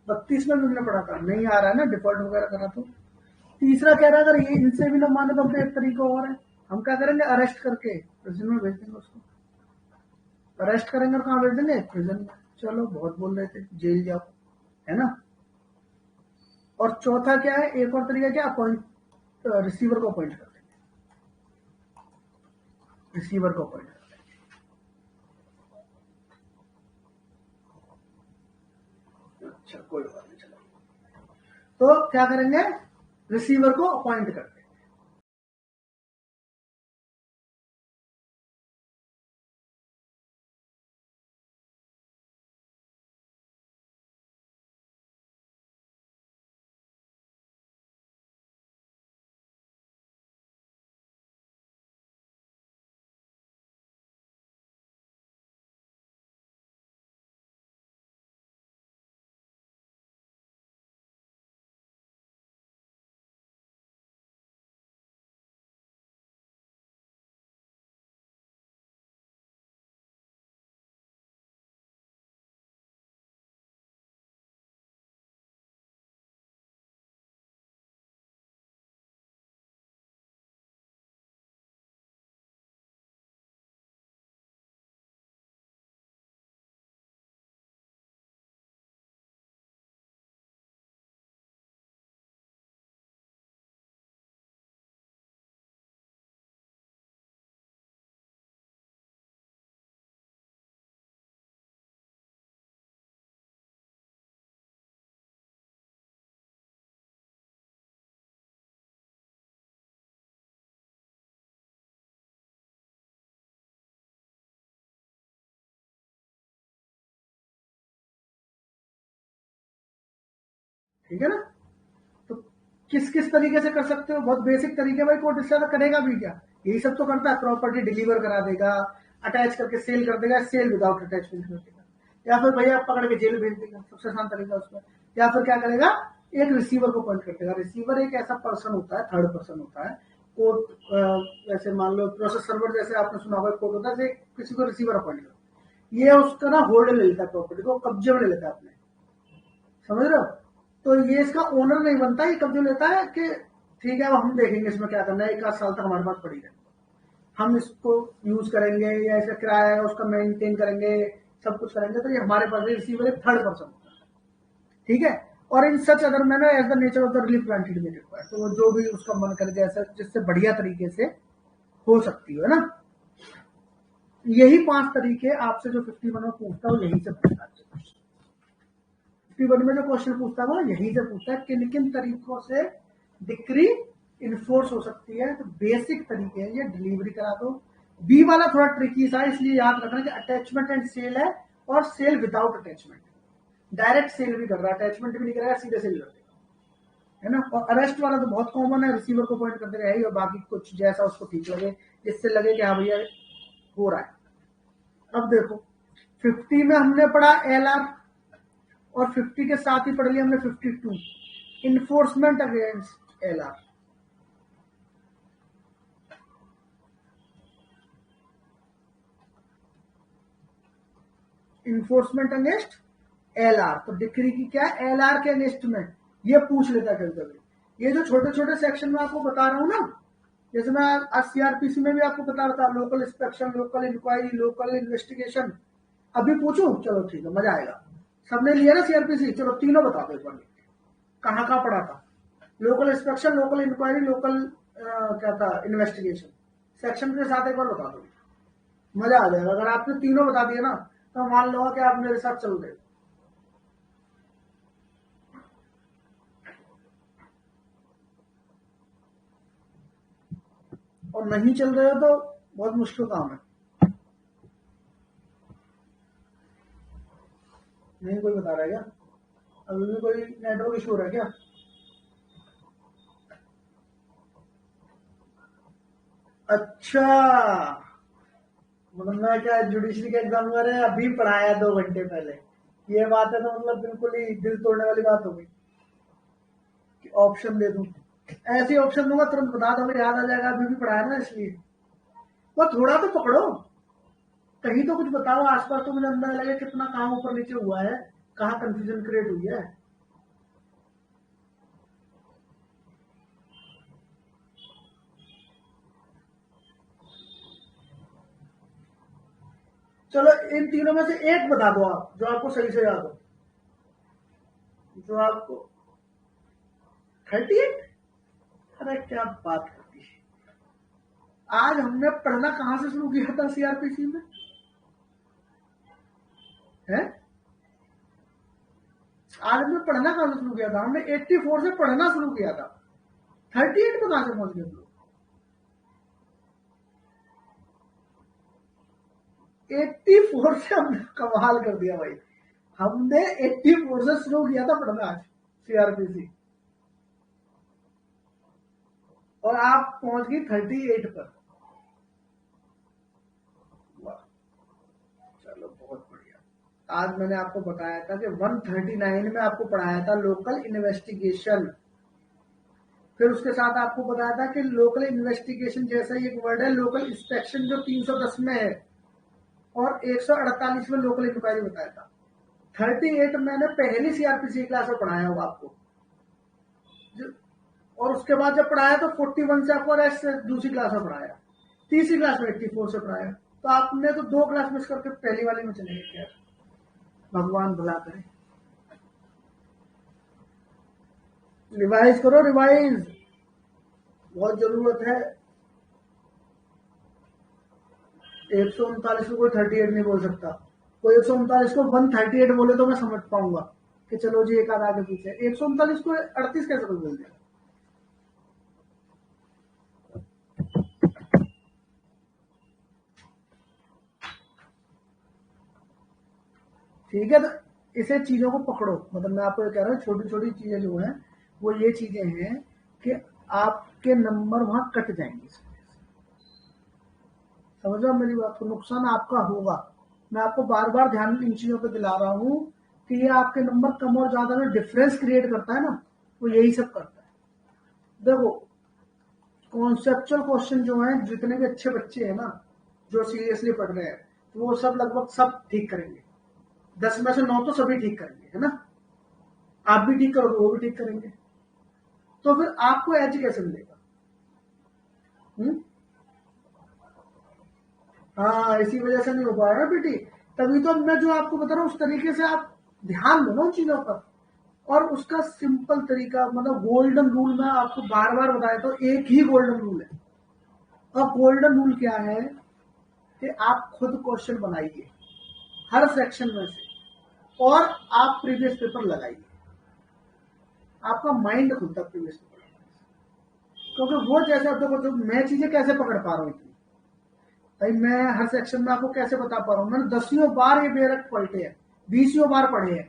32 में भी हमने पढ़ा था, नहीं आ रहा है ना डिफॉल्ट वगैरह करा तो। तीसरा कह रहा है अगर ये इनसे भी ना माने तो फिर एक तरीका और है, हम क्या करेंगे, अरेस्ट करके प्रिजन में भेज देंगे उसको। अरेस्ट करेंगे और कहाँ भेज देंगे, प्रिजन में। चलो बहुत बोल रहे थे, जेल जाओ, है ना। और चौथा क्या है, एक और तरीका क्या, अपॉइंट, रिसीवर को अपॉइंट कर देंगे, रिसीवर को अपॉइंट कर देंगे। अच्छा कोई बात नहीं, चलो तो क्या करेंगे, रिसीवर को अपॉइंट कर देंगे। ठीक है ना। तो किस किस तरीके से कर सकते हो, बहुत बेसिक तरीके, भाई कोर्ट इससे करेगा भी क्या, यही सब तो करता है, प्रॉपर्टी डिलीवर करा देगा, अटैच करके सेल कर देगा, सेल विदाउट अटैचमेंट कर देगा, या फिर भैया पकड़ के जेल भेज देगा, सबसे आसान तरीका उसका। या फिर क्या करेगा, एक रिसीवर को अपॉइंट कर देगा। रिसीवर एक ऐसा पर्सन होता है, थर्ड पर्सन होता है कोर्ट, जैसे मान लो प्रोसेस सर्वर, जैसे आपने सुना होगा कोर्ट होता है, किसी को रिसीवर अपॉइंट करो, ये उसका ना होल्ड ले लेता है, प्रॉपर्टी को कब्जे में ले लेता है अपने, समझ रहे हो। तो ये इसका ओनर नहीं बनता, ये कब्जे लेता है कि ठीक है अब हम देखेंगे इसमें क्या करना है, 1 आध साल तक हमारे पास पड़ी है, हम इसको यूज करेंगे या इसका किराया है उसका मेंटेन करेंगे, सब कुछ करेंगे, तो ये हमारे पास रिसीवर एक थर्ड पर्सन होता है, ठीक है। और in such other manner as the nature of the relief granted में रिक्वायर्ड, तो जो भी उसका मन करे जैसा जिससे बढ़िया तरीके से हो सकती है ना। यही 5 तरीके आपसे जो 51 में पूछता है यही से पूछता है, 51 में जो क्वेश्चन पूछता है वो यही से पूछता है, किन किन तरीकों से डिक्री इन्फोर्स हो सकती है। तो बेसिक तरीके हैं ये, डिलीवरी करा दो। बी वाला थोड़ा ट्रिकी सा, इसलिए याद रखना कि अटैचमेंट एंड सेल है, और sale without attachment, direct sale भी कर रहा है, अटैचमेंट भी नहीं करेगा, सीधे सेल कर देगा, है ना। और अरेस्ट वाला तो बहुत कॉमन है, रिसीवर को पॉइंट कर देगा यही, और बाकी कुछ जैसा उसको ठीक लगे, जिससे लगे कि हाँ भैया हो रहा है। अब देखो 50 में हमने पढ़ा एलआर, और 50 के साथ ही पढ़ लिया हमने 52, enforcement against LR. Enforcement against LR, तो डिक्री की क्या है, एलआर के अगेंस्ट में ये पूछ लेता है कभी कभी। ये जो छोटे छोटे सेक्शन में आपको बता रहा हूं ना, जैसे मैं सीआरपीसी में भी आपको बता रहा था, local inspection, local inquiry, local investigation, अभी पूछूं, चलो ठीक है, मजा आएगा। सबने लिया ना सीआरपीसी, चलो तीनों बता दो एक बार, कहाँ कहाँ पढ़ा था। Local inspection, local inquiry, local क्या था, इन्वेस्टिगेशन, सेक्शन के साथ एक बार बता दो, मजा आ जाएगा। अगर आपने तीनों बता दिए ना, तो मान लो कि आप मेरे साथ चल रहे हो, और नहीं चल रहे हो तो बहुत मुश्किल काम है। नहीं कोई बता रहा है क्या, अभी भी कोई नेटवर्क इशू हो रहा है क्या। अच्छा, मतलब मैं क्या जुडिशरी का एग्जाम कर रहे हैं, अभी पढ़ाया 2 घंटे पहले, ये बात है तो मतलब बिल्कुल ही दिल तोड़ने वाली बात हो गई कि ऑप्शन दे दूं। ऐसे ऑप्शन दूंगा तुरंत बता दोगे, याद आ जाएगा, अभी भी पढ़ाया ना इसलिए। वो थोड़ा तो पकड़ो, कहीं तो कुछ बताओ आसपास, तो मुझे अंदर लगे कितना काम ऊपर नीचे हुआ है, कहाँ कंफ्यूजन क्रिएट हुई है। चलो इन तीनों में से एक बता दो आप जो आपको सही से याद हो, जो आपको 38। अरे क्या बात करती है। आज हमने पढ़ना कहां से शुरू किया था सीआरपीसी में है? आज हमने पढ़ना कहां से शुरू किया था? हमने 84 से पढ़ना शुरू किया था। 38 पे कहां से पहुंच गए? 84 से हमने कमाल कर दिया भाई। हमने 84 से शुरू किया था पढ़ना आज सीआरपीसी, और आप पहुंच गई 38 पर। वाह, चलो बहुत बढ़िया। आज मैंने आपको बताया था कि 139 में आपको पढ़ाया था लोकल इन्वेस्टिगेशन। फिर उसके साथ आपको बताया था कि लोकल इन्वेस्टिगेशन जैसा ही एक वर्ड है लोकल इंस्पेक्शन जो 310 में है, और 148 में लोकल इंक्वायरी बताया था। 38 मैंने पहली सीआरपीसी क्लास में पढ़ाया होगा आपको, और उसके बाद जब पढ़ाया तो 41 से आपको अरेस्ट दूसरी क्लास में पढ़ाया, तीसरी क्लास में 84 से पढ़ाया। तो आपने तो 2 क्लास मिस करके पहली वाली में चले गए यार। भगवान भला करे। रिवाइज करो, रिवाइज बहुत जरूरत है। 139 को कोई 38 नहीं बोल सकता। कोई 139 को 138 बोले तो मैं समझ पाऊंगा कि चलो जी एक आध आगे पीछे। 139 को 38 कैसे कोई बोल दिया? ठीक है, तो इसे चीजों को पकड़ो। मतलब मैं आपको ये कह रहा हूँ छोटी छोटी चीजें जो हैं वो ये चीजें हैं कि आपके नंबर वहां कट जाएंगे। समझो मेरी बात को, नुकसान आपका होगा। मैं आपको बार बार ध्यान इन चीजों पर दिला रहा हूँ कि ये आपके नंबर कम और ज्यादा में डिफरेंस क्रिएट करता है ना, वो यही सब करता है। देखो कॉन्सेप्चुअल क्वेश्चन जो है, जितने भी अच्छे बच्चे हैं ना जो सीरियसली पढ़ रहे हैं, तो वो सब लगभग सब ठीक करेंगे। 10 में से 9 तो सभी ठीक करेंगे, है ना? आप भी ठीक करोगे, वो भी ठीक करेंगे। तो फिर आपको एज कैसे मिलेगा? हाँ, इसी वजह से नहीं हो पा रहा बेटी। तभी तो मैं जो आपको बता रहा हूँ उस तरीके से आप ध्यान दो ना उन चीजों पर। और उसका सिंपल तरीका, मतलब गोल्डन रूल में आपको बार बार बताया, तो एक ही गोल्डन रूल है। और गोल्डन रूल क्या है कि आप खुद क्वेश्चन बनाइए हर सेक्शन में से, और आप प्रीवियस पेपर लगाइए। आपका माइंड खुलता है प्रीवियस पेपर, क्योंकि वो जैसे आप देखो, मैं चीजें कैसे पकड़ पा रहा हूँ इतनी भाई, मैं हर सेक्शन में आपको कैसे बता पा रहा हूँ। मैंने 10वीं बार ये बेरक पलटे हैं, 20वीं बार पढ़े हैं,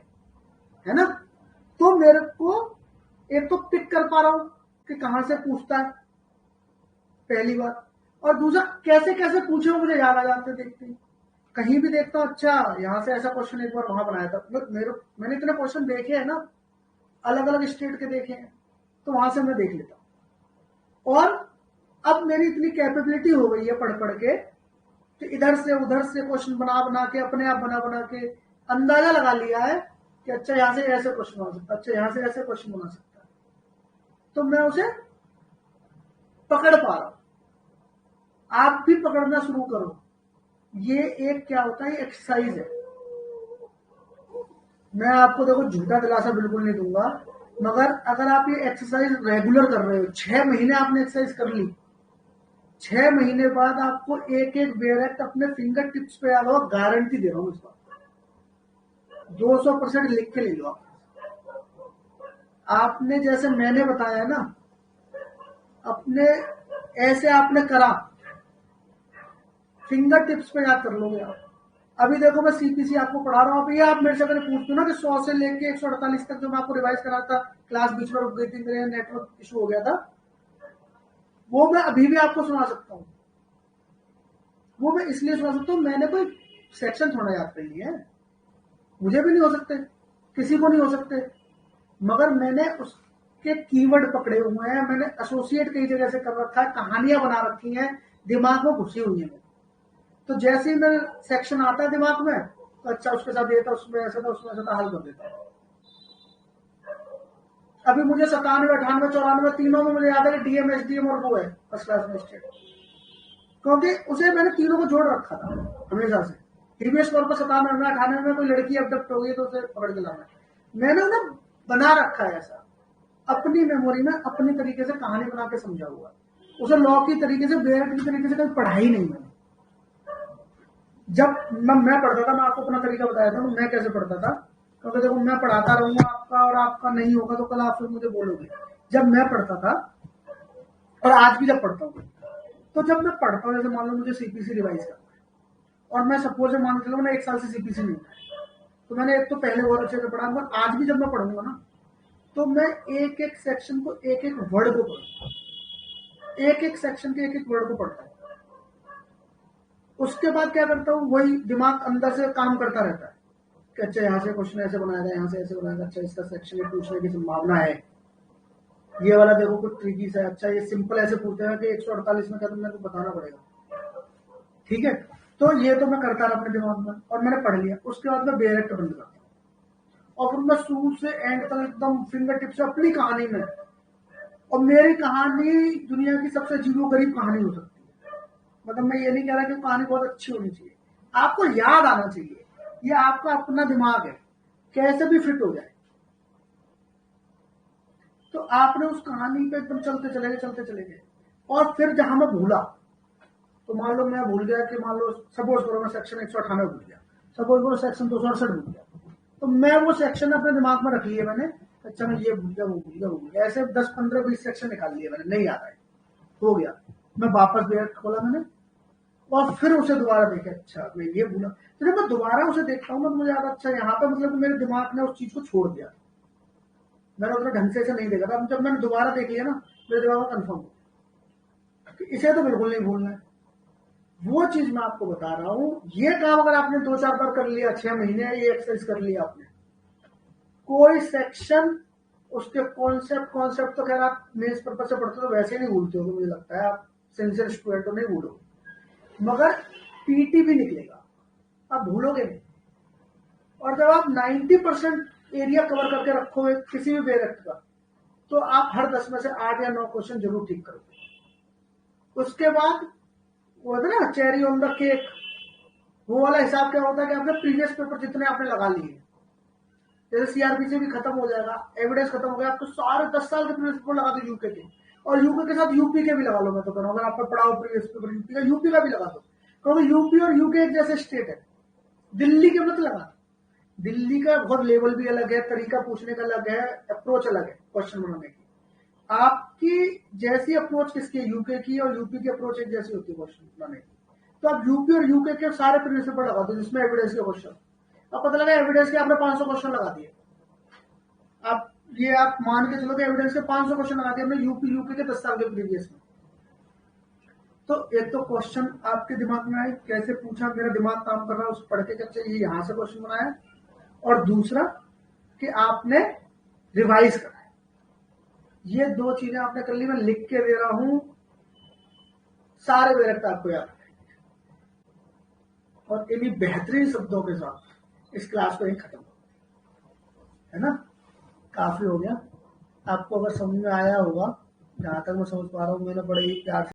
है ना? तो मेरे को एक तो पिक कर पा रहा हूं कि कहां से पूछता है, पहली बात। और दूसरा कैसे कैसे पूछे वो मुझे याद आ जाते देखते। कहीं भी देखता हूं, अच्छा यहां से ऐसा क्वेश्चन एक बार वहां बनाया था। मैंने इतने क्वेश्चन देखे हैं ना, अलग अलग स्टेट के देखे हैं, तो वहां से मैं देख लेता हूं। और अब मेरी इतनी कैपेबिलिटी हो गई है पढ़ पढ़ के कि इधर से उधर से क्वेश्चन बना बना के, अपने आप बना बना के अंदाजा लगा लिया है कि अच्छा यहां से ऐसे क्वेश्चन बना सकता है, अच्छा यहां से ऐसे क्वेश्चन बना सकता है। तो मैं उसे पकड़ पा रहा हूं। आप भी पकड़ना शुरू करो। ये एक क्या होता है, एक्सरसाइज है। मैं आपको देखो झूठा दिलासा बिल्कुल नहीं दूंगा, मगर अगर आप ये एक्सरसाइज रेगुलर कर रहे हो, 6 महीने आपने एक्सरसाइज कर ली, 6 महीने बाद आपको एक एक बेरेक्ट अपने फिंगर टिप्स पे याद होगा, गारंटी दे रहा हूं इस बात, 200% लिख के ले लो आप। आपने जैसे मैंने बताया ना, अपने ऐसे आपने करा, फिंगर टिप्स पे याद कर लोगे आप। अभी देखो मैं सीपीसी आपको पढ़ा रहा हूं, अभी आप मेरे से अगर पूछते हो ना कि 100 से लेके 148 तक जो मैं आपको रिवाइज करा था, क्लास बीच में रुक गई थी, मेरे नेटवर्क इशू हो गया था, वो मैं अभी भी आपको सुना सकता हूँ। वो मैं इसलिए सुना सकता हूँ, मैंने कोई सेक्शन थोड़ा याद कर लिया है, मुझे भी नहीं हो सकते, किसी को नहीं हो सकते, मगर मैंने उसके कीवर्ड पकड़े हुए हैं, मैंने एसोसिएट कई जगह से कर रखा है, कहानियां बना रखी हैं, दिमाग में घुसी हुई है। तो जैसे ही मेरे सेक्शन आता है दिमाग में, तो अच्छा उसके साथ ये था, उसमें ऐसा था, उसमें ऐसा था, हल कर देता हूं। अभी मुझे 97, 98, 94 तीनों में मुझे याद है कि डीएम, एसडीएम और वो है फर्स्ट क्लास में स्टेट, क्योंकि उसे मैंने तीनों को जोड़ रखा था हमेशा से। टीवीएस तौर पर 97 में 98 में कोई लड़की अबडक्ट हो गई तो उसे पकड़ के लाना है। मैंने उन्हें बना रखा है ऐसा, अपनी मेमोरी में अपनी तरीके से कहानी बना के समझा हुआ, उसे लॉ की तरीके से बेहद की तरीके से कभी पढ़ाई नहीं मैंने। जब मैं पढ़ता था, मैं आपको अपना तरीका बताया था मैं कैसे पढ़ता था, क्योंकि देखो मैं पढ़ाता रहूंगा आपका और आपका नहीं होगा तो कल आप फिर मुझे बोलोगे। जब मैं पढ़ता था और आज भी जब पढ़ता हूँ, तो जब मैं पढ़ता हूँ, जैसे मान लो मुझे सीपीसी रिवाइज करना है और मैं सपोज मान के चलो मैंने 1 साल से सीपीसी नहीं पढ़ा, तो मैंने एक तो पहले बहुत अच्छे से पढ़ा, मगर आज भी जब मैं पढ़ूंगा ना तो मैं एक एक सेक्शन को, एक एक वर्ड को पढ़ूंगा, एक एक सेक्शन के एक एक वर्ड को पढ़ता हूँ। उसके बाद क्या करता हूँ, वही दिमाग अंदर से काम करता रहता है कि अच्छा यहाँ से क्वेश्चन ऐसे बनाया था, यहाँ से ऐसे बनाया था, अच्छा इसका सेक्शन में पूछने की संभावना है, ये वाला देखो कुछ ट्रिकी सा है, अच्छा ये सिंपल ऐसे पूछते हैं कि 148 में क्या तुमने को बताना पड़ेगा, ठीक है। तो ये तो मैं करता रहा अपने दिमाग में और मैंने पढ़ लिया। उसके बाद मैं बेरेक्ट बंद करता हूँ और फिर मैं शुरू से एंड तक एकदम फिंगर टिप से अपनी कहानी में, और मेरी कहानी दुनिया की सबसे जीरो गरीब कहानी हो सकती है। मतलब मैं ये नहीं कह रहा कि कहानी बहुत अच्छी होनी चाहिए, आपको याद आना चाहिए, ये आपका अपना दिमाग है, कैसे भी फिट हो जाए। तो आपने उस कहानी पे एकदम चलते चले गए और फिर जहां मैं भूला, तो मान लो मैं भूल गया कि मान लो सपोज करो मैं सेक्शन 198 भूल गया, सपोज करो सेक्शन 268 भूल गया, तो मैं वो सेक्शन अपने दिमाग में रख लिए मैंने, अच्छा मैं ये भूल गया, वो भूल गया, वो भूल गया, ऐसे 10 15 20 सेक्शन निकाल लिए मैंने, नहीं याद आए, हो गया। मैं वापस बेरेक्ट खोला मैंने और फिर उसे दोबारा देखे, अच्छा मैं ये भूला, तो जब मैं दोबारा उसे देखता हूँ तो मुझे याद, अच्छा यहाँ पे मतलब मेरे दिमाग ने उस चीज को छोड़ दिया, मैंने उतना ढंग से नहीं देखा था। जब मैंने दोबारा देख लिया ना, मेरे दिमाग में कंफर्म हो गया, इसे तो बिल्कुल नहीं भूलना है। वो चीज मैं आपको बता रहा हूं, ये काम अगर आपने 2-4 बार कर लिया, 6 महीने ये एक्सरसाइज कर लिया आपने, कोई सेक्शन उसके कॉन्सेप्ट तो खैर आप मेंस पर्पज से पढ़ते तो वैसे नहीं भूलते हो, मुझे लगता है आप सिंसियर स्टूडेंट तो नहीं भूलोगे, मगर पीटी भी निकलेगा, आप भूलोगे नहीं। और जब आप 90% एरिया कवर करके रखोगे किसी भी बेरेक्ट का, तो आप हर 10 में से 8 या 9 क्वेश्चन जरूर ठीक करोगे। उसके बाद वो होता है ना चेरी ऑन द केक, वो वाला हिसाब क्या होता है कि आपने प्रीवियस पेपर जितने आपने लगा लिए, जैसे सीआरपीसी भी खत्म हो जाएगा, एविडेंस खत्म हो गया, आपको सारे 10 साल के प्रीवियस पेपर लगा दो यूके के, और यूके के साथ यूपी के भी लगा लो। मैं तो कह रहा हूँ अगर आपका पढ़ाओ प्रीवियस पेपर यूपी का, यूपी का भी लगा दो, क्योंकि यूपी और यूके एक जैसे स्टेट है। दिल्ली के मत लगा, दिल्ली का बहुत लेवल भी अलग है, तरीका पूछने का अलग है, अप्रोच अलग है क्वेश्चन बनाने की। आपकी जैसी अप्रोच किसकी, यूके की, और यूपी की अप्रोच एक जैसी होती है क्वेश्चन बनाने की। तो आप यूपी और यूके के सारे प्रीवियस पेपर लगा दो जिसमें एविडेंस के क्वेश्चन, अब पता लगा एविडेंस के आपने 500 क्वेश्चन लगा दिए, आप ये आप मान के चलो कि एविडेंस के 500 क्वेश्चन लगा दिए हमने यूपी यूके के 10 साल के प्रीवियस में। तो एक तो क्वेश्चन आपके दिमाग में आए, कैसे पूछा, मेरा दिमाग काम कर रहा है उस पढ़ के, अच्छा ये यहां से क्वेश्चन बनाया, और दूसरा कि आपने रिवाइज करा है। ये 2 चीजें आपने कर ली, मैं लिख के दे रहा हूं, सारे बेरेक्ट आपको याद रहेंगे। और इन्हीं बेहतरीन शब्दों के साथ इस क्लास को ही खत्म है ना, काफी हो गया। आपको अगर समझ में आया होगा, जहां तक मैं समझ पा रहा हूँ, मैंने बड़े ही प्यार से